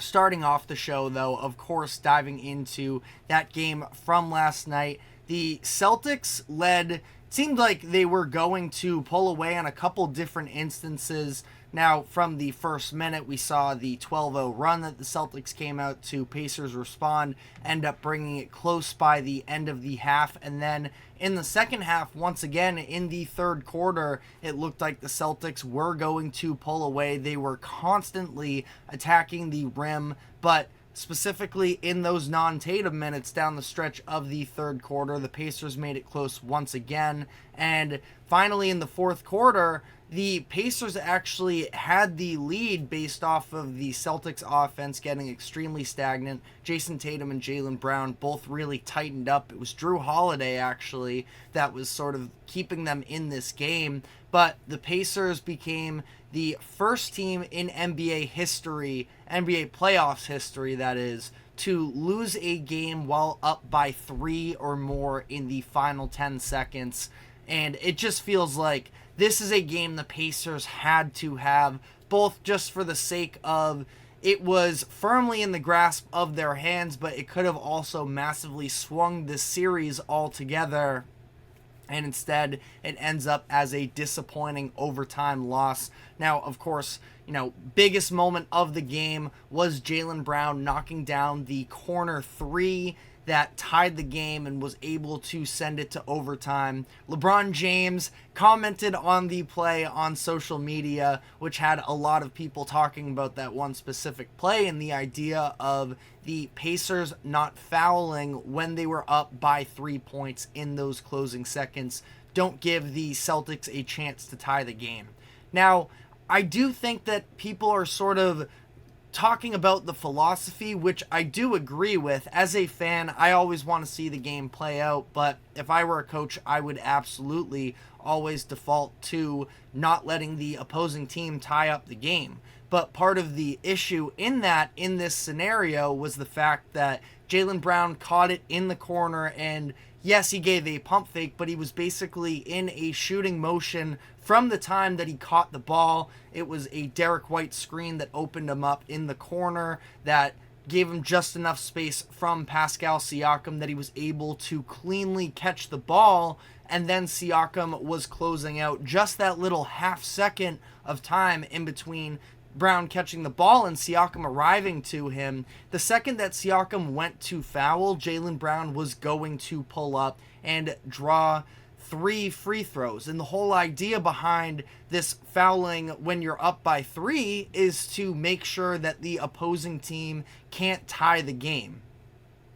Starting off the show, though, of course, diving into that game from last night, the Celtics led, seemed like they were going to pull away on a couple different instances. Now, from the first minute, we saw the 12-0 run that the Celtics came out to. Pacers respond, end up bringing it close by the end of the half. And then in the second half, once again, in the third quarter, it looked like the Celtics were going to pull away. They were constantly attacking the rim, but specifically in those non-Tatum minutes down the stretch of the third quarter, the Pacers made it close once again. And finally, in the fourth quarter, the Pacers actually had the lead based off of the Celtics offense getting extremely stagnant. Jayson Tatum and Jaylen Brown both really tightened up. It was Drew Holiday, actually, that was sort of keeping them in this game. But the Pacers became the first team in NBA history, NBA playoffs history, that is, to lose a game while up by 3 or more in the final 10 seconds. And it just feels like this is a game the Pacers had to have, both just for the sake of it was firmly in the grasp of their hands, but it could have also massively swung this series altogether. And instead, it ends up as a disappointing overtime loss. Now, of course, biggest moment of the game was Jaylen Brown knocking down the corner three that tied the game and was able to send it to overtime. LeBron James commented on the play on social media, which had a lot of people talking about that one specific play and the idea of the Pacers not fouling when they were up by 3 points in those closing seconds. Don't give the Celtics a chance to tie the game. Now, I do think that people are sort of talking about the philosophy, which I do agree with. As a fan, I always want to see the game play out, but if I were a coach, I would absolutely always default to not letting the opposing team tie up the game. But part of the issue in this scenario was the fact that Jaylen Brown caught it in the corner, and yes, he gave a pump fake, but he was basically in a shooting motion from the time that he caught the ball. It was a Derek White screen that opened him up in the corner that gave him just enough space from Pascal Siakam that he was able to cleanly catch the ball, and then Siakam was closing out. Just that little half second of time in between Brown catching the ball and Siakam arriving to him. The second that Siakam went to foul, Jaylen Brown was going to pull up and draw 3 free throws. And the whole idea behind this fouling when you're up by 3 is to make sure that the opposing team can't tie the game.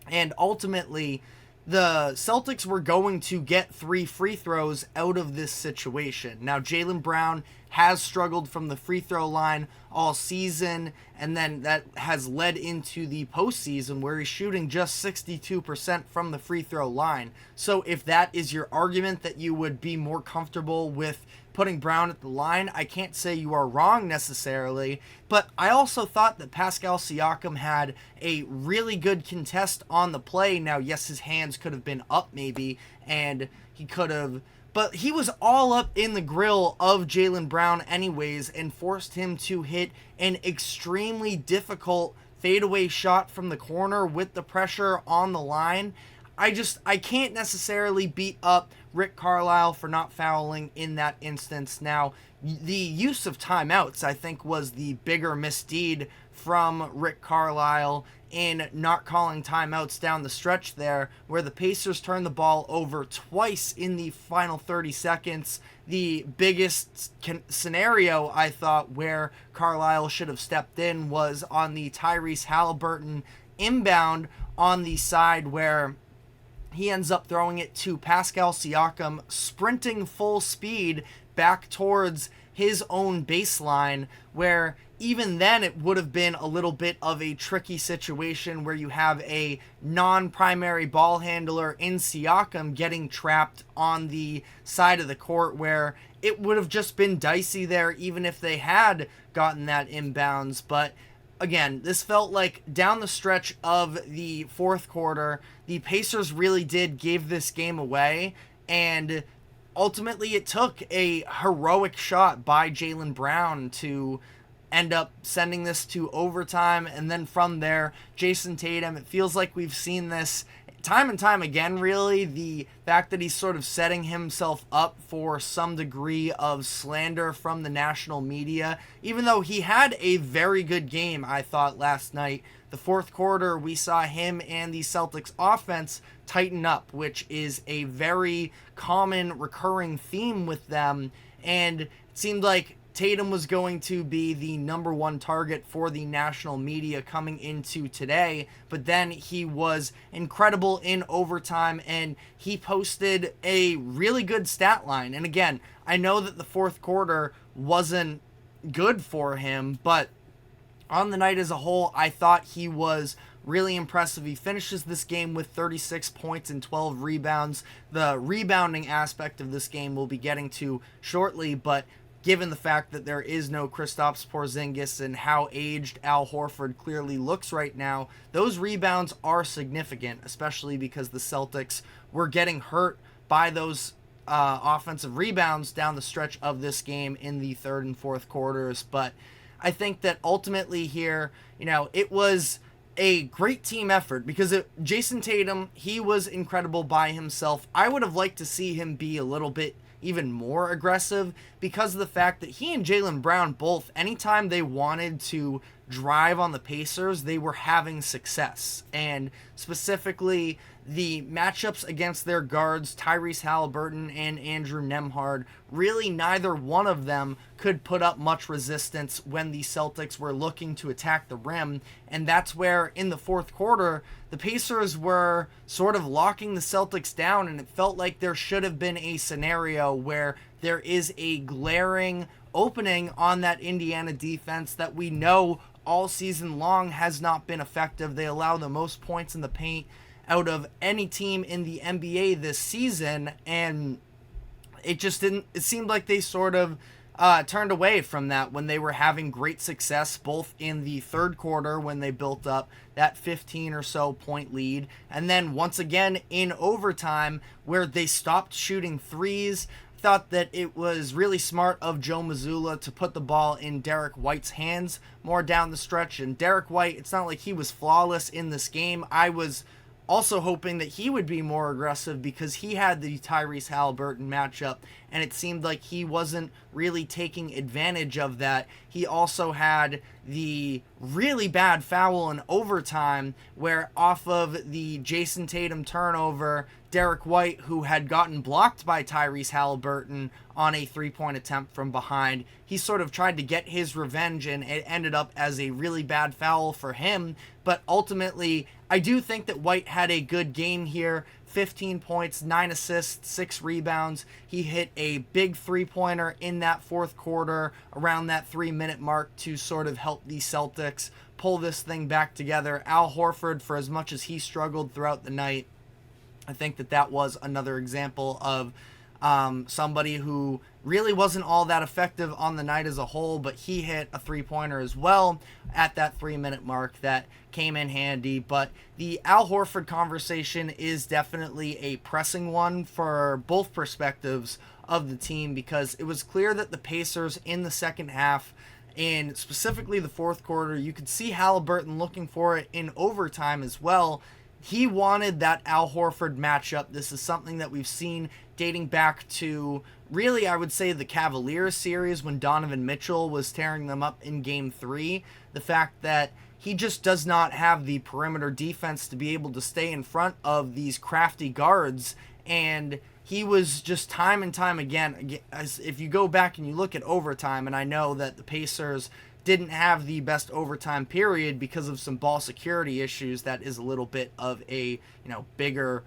And ultimately, the Celtics were going to get 3 free throws out of this situation. Now, Jaylen Brown has struggled from the free throw line all season, and then that has led into the postseason where he's shooting just 62% from the free throw line. So if that is your argument that you would be more comfortable with putting Brown at the line, I can't say you are wrong necessarily, but I also thought that Pascal Siakam had a really good contest on the play. Now, yes, his hands could have been up maybe, and he could have, but he was all up in the grill of Jaylen Brown anyways and forced him to hit an extremely difficult fadeaway shot from the corner with the pressure on the line. I can't necessarily beat up Rick Carlisle for not fouling in that instance. Now, the use of timeouts, I think, was the bigger misdeed from Rick Carlisle in not calling timeouts down the stretch there, where the Pacers turned the ball over twice in the final 30 seconds. The biggest scenario, I thought, where Carlisle should have stepped in was on the Tyrese Halliburton inbound on the side where he ends up throwing it to Pascal Siakam, sprinting full speed back towards his own baseline, where even then it would have been a little bit of a tricky situation where you have a non-primary ball handler in Siakam getting trapped on the side of the court, where it would have just been dicey there even if they had gotten that inbounds. But again, this felt like down the stretch of the fourth quarter, the Pacers really did give this game away, and ultimately it took a heroic shot by Jaylen Brown to end up sending this to overtime. And then from there, Jayson Tatum, it feels like we've seen this time and time again, really. The fact that he's sort of setting himself up for some degree of slander from the national media, even though he had a very good game, I thought, last night. The fourth quarter, we saw him and the Celtics offense tighten up, which is a very common recurring theme with them. And it seemed like Tatum was going to be the number one target for the national media coming into today, but then he was incredible in overtime, and he posted a really good stat line. And again, I know that the fourth quarter wasn't good for him, but on the night as a whole, I thought he was really impressive. He finishes this game with 36 points and 12 rebounds. The rebounding aspect of this game we'll be getting to shortly, but given the fact that there is no Kristaps Porzingis and how aged Al Horford clearly looks right now, those rebounds are significant, especially because the Celtics were getting hurt by those offensive rebounds down the stretch of this game in the third and fourth quarters. But I think that ultimately here, it was a great team effort because Jayson Tatum, he was incredible by himself. I would have liked to see him be a little bit even more aggressive because of the fact that he and Jaylen Brown both, anytime they wanted to drive on the Pacers, they were having success. And specifically, the matchups against their guards, Tyrese Halliburton and Andrew Nembhard, really neither one of them could put up much resistance when the Celtics were looking to attack the rim. And that's where, in the fourth quarter, the Pacers were sort of locking the Celtics down, and it felt like there should have been a scenario where there is a glaring opening on that Indiana defense that we know all season long has not been effective. They allow the most points in the paint out of any team in the NBA this season, and it seemed like they sort of turned away from that when they were having great success, both in the third quarter when they built up that 15 or so point lead, and then once again in overtime where they stopped shooting threes. Thought that it was really smart of Joe Mazzulla to put the ball in Derek White's hands more down the stretch. And Derek White, it's not like he was flawless in this game. I was also hoping that he would be more aggressive because he had the Tyrese Halliburton matchup, and it seemed like he wasn't really taking advantage of that. He also had the really bad foul in overtime where off of the Jayson Tatum turnover, Derek White, who had gotten blocked by Tyrese Halliburton on a three-point attempt from behind, he sort of tried to get his revenge, and it ended up as a really bad foul for him. But ultimately, I do think that White had a good game here. 15 points, 9 assists, 6 rebounds. He hit a big three-pointer in that fourth quarter around that 3-minute mark to sort of help the Celtics pull this thing back together. Al Horford, for as much as he struggled throughout the night, I think that was another example of somebody who really wasn't all that effective on the night as a whole, but he hit a three-pointer as well at that 3-minute mark that came in handy. But the Al Horford conversation is definitely a pressing one for both perspectives of the team because it was clear that the Pacers in the second half, and specifically the fourth quarter, you could see Halliburton looking for it in overtime as well. He wanted that Al Horford matchup. This is something that we've seen dating back to, really, I would say, the Cavaliers series when Donovan Mitchell was tearing them up in Game 3. The fact that he just does not have the perimeter defense to be able to stay in front of these crafty guards, and he was just time and time again, as if you go back and you look at overtime, and I know that the Pacers didn't have the best overtime period because of some ball security issues. That is a little bit of a, bigger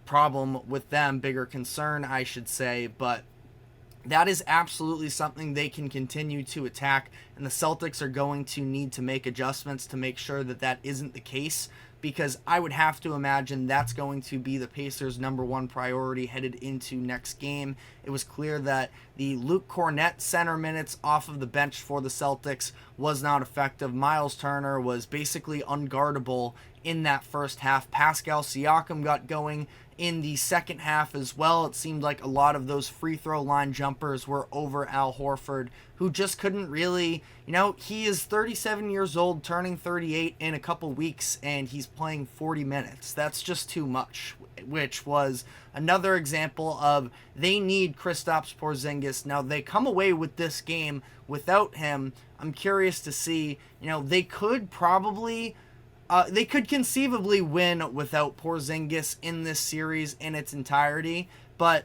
problem with them, bigger concern, I should say, but that is absolutely something they can continue to attack, and the Celtics are going to need to make adjustments to make sure that that isn't the case, because I would have to imagine that's going to be the Pacers' number one priority headed into next game. It was clear that the Luke Cornett center minutes off of the bench for the Celtics was not effective. Miles Turner was basically unguardable in that first half. Pascal Siakam got going in the second half as well. It seemed like a lot of those free throw line jumpers were over Al Horford, who just couldn't really, he is 37 years old, turning 38 in a couple weeks, and he's playing 40 minutes. That's just too much, which was another example of they need Kristaps Porzingis. Now, they come away with this game without him. I'm curious to see, they could conceivably win without Porzingis in this series in its entirety, but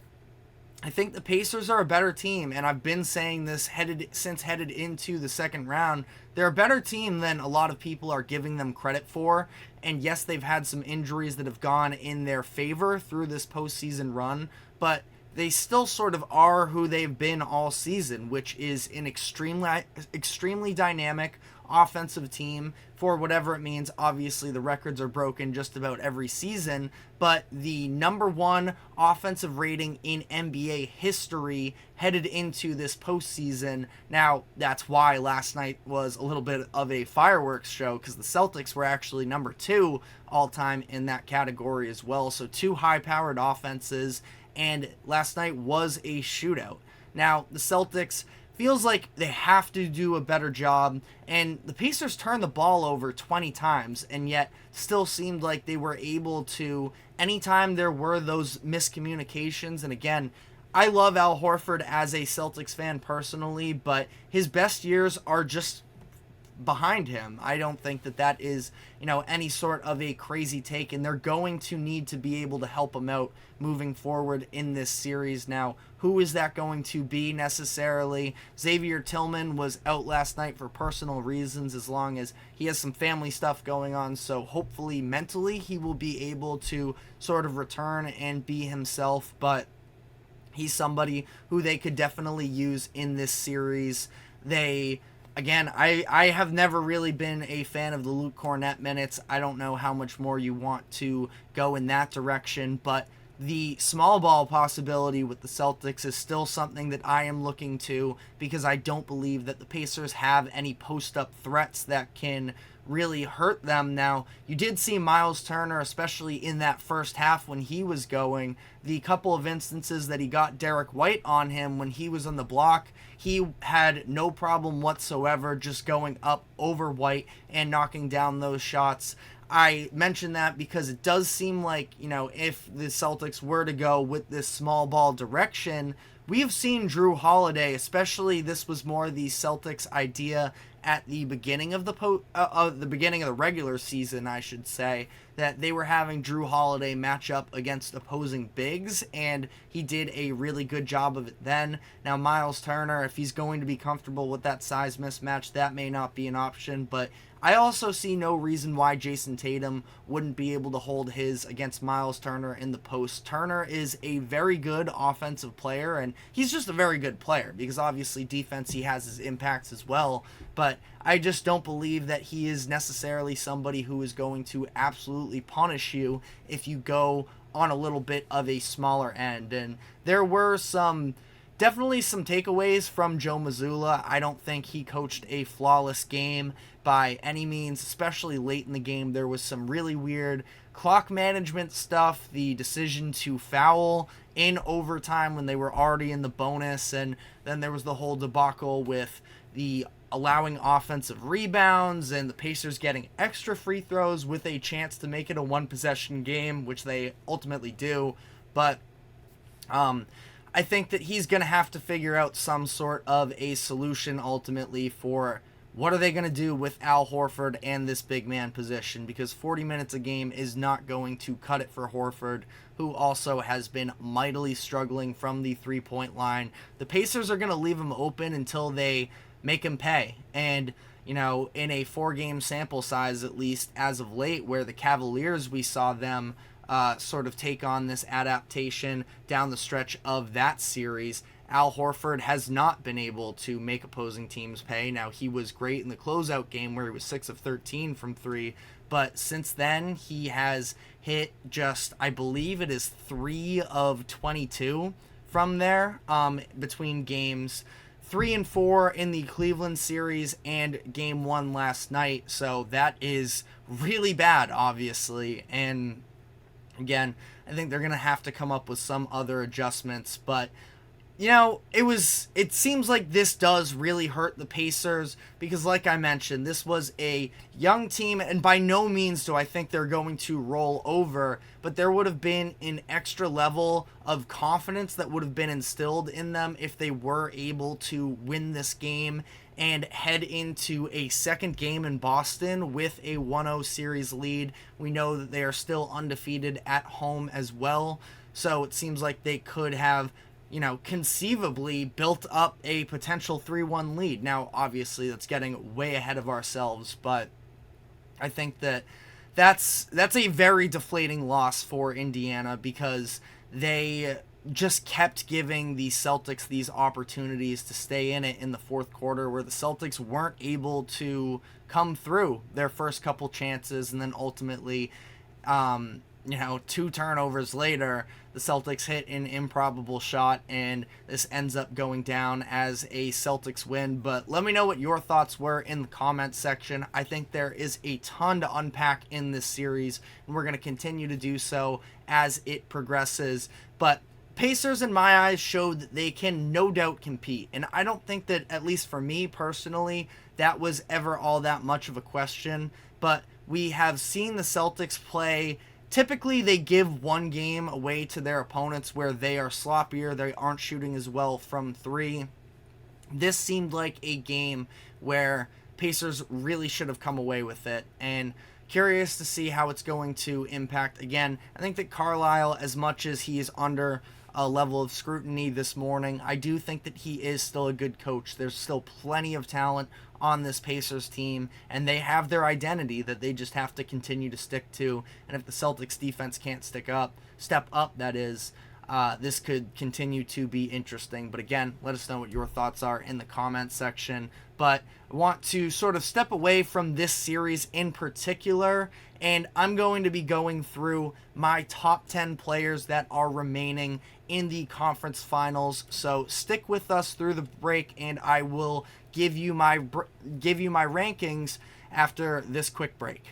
I think the Pacers are a better team, and I've been saying this headed into the second round. They're a better team than a lot of people are giving them credit for, and yes, they've had some injuries that have gone in their favor through this postseason run, but they still sort of are who they've been all season, which is an extremely dynamic offensive team for whatever it means. Obviously, the records are broken just about every season, but the number one offensive rating in NBA history headed into this postseason. Now, that's why last night was a little bit of a fireworks show, because the Celtics were actually number 2 all-time in that category as well. So 2 high-powered offenses, and last night was a shootout. Now, the Celtics feels like they have to do a better job, and the Pacers turned the ball over 20 times, and yet still seemed like they were able to, anytime there were those miscommunications, and again, I love Al Horford as a Celtics fan personally, but his best years are just behind him. I don't think that is, any sort of a crazy take, and they're going to need to be able to help him out moving forward in this series. Now, who is that going to be necessarily? Xavier Tillman was out last night for personal reasons, as long as he has some family stuff going on, so hopefully mentally he will be able to sort of return and be himself, but he's somebody who they could definitely use in this series. Again, I have never really been a fan of the Luke Cornett minutes. I don't know how much more you want to go in that direction, but the small ball possibility with the Celtics is still something that I am looking to, because I don't believe that the Pacers have any post-up threats that can really hurt them. Now, you did see Miles Turner, especially in that first half when he was going, the couple of instances that he got Derek White on him when he was on the block, he had no problem whatsoever just going up over White and knocking down those shots. I mention that because it does seem like, if the Celtics were to go with this small ball direction, we have seen Drew Holiday, especially this was more the Celtics' idea at the beginning of the beginning of the regular season, I should say, that they were having Drew Holiday match up against opposing bigs, and he did a really good job of it then. Now, Miles Turner, if he's going to be comfortable with that size mismatch, that may not be an option, but I also see no reason why Jayson Tatum wouldn't be able to hold his against Miles Turner in the post. Turner is a very good offensive player, and he's just a very good player, because obviously defense, he has his impacts as well, but I just don't believe that he is necessarily somebody who is going to absolutely punish you if you go on a little bit of a smaller end. And there were definitely some takeaways from Joe Mazzulla. I don't think he coached a flawless game by any means, especially late in the game. There was some really weird clock management stuff, the decision to foul in overtime when they were already in the bonus, and then there was the whole debacle with the allowing offensive rebounds and the Pacers getting extra free throws with a chance to make it a one-possession game, which they ultimately do. But I think that he's going to have to figure out some sort of a solution ultimately for what are they going to do with Al Horford and this big man position, because 40 minutes a game is not going to cut it for Horford, who also has been mightily struggling from the three-point line. The Pacers are going to leave him open until they make him pay. And, in a 4-game sample size, at least as of late, where the Cavaliers, we saw them sort of take on this adaptation down the stretch of that series, Al Horford has not been able to make opposing teams pay. Now, he was great in the closeout game where he was 6 of 13 from 3, but since then he has hit just, I believe it is 3 of 22 from there between games 3-4 in the Cleveland series and game 1 last night. So that is really bad, obviously. And again, I think they're going to have to come up with some other adjustments. But, it seems like this does really hurt the Pacers because, like I mentioned, this was a young team, and by no means do I think they're going to roll over, but there would have been an extra level of confidence that would have been instilled in them if they were able to win this game and head into a second game in Boston with a 1-0 series lead. We know that they are still undefeated at home as well, so it seems like they could have conceivably built up a potential 3-1 lead. Now, obviously, that's getting way ahead of ourselves, but I think that's a very deflating loss for Indiana because they just kept giving the Celtics these opportunities to stay in it in the fourth quarter where the Celtics weren't able to come through their first couple chances, and then ultimately 2 turnovers later, the Celtics hit an improbable shot, and this ends up going down as a Celtics win. But let me know what your thoughts were in the comments section. I think there is a ton to unpack in this series, and we're going to continue to do so as it progresses. But Pacers, in my eyes, showed that they can no doubt compete, and I don't think that, at least for me personally, that was ever all that much of a question. But we have seen the Celtics play. Typically, they give one game away to their opponents where they are sloppier, they aren't shooting as well from 3. This seemed like a game where Pacers really should have come away with it, and curious to see how it's going to impact. Again, I think that Carlisle, as much as he is under a level of scrutiny this morning, I do think that he is still a good coach. There's still plenty of talent on this Pacers team, and they have their identity that they just have to continue to stick to. And if the Celtics defense can't step up, that is, this could continue to be interesting. But again, let us know what your thoughts are in the comments section. But I want to sort of step away from this series in particular, and I'm going to be going through my top 10 players that are remaining in the conference finals. So stick with us through the break, and I will give you my rankings after this quick break.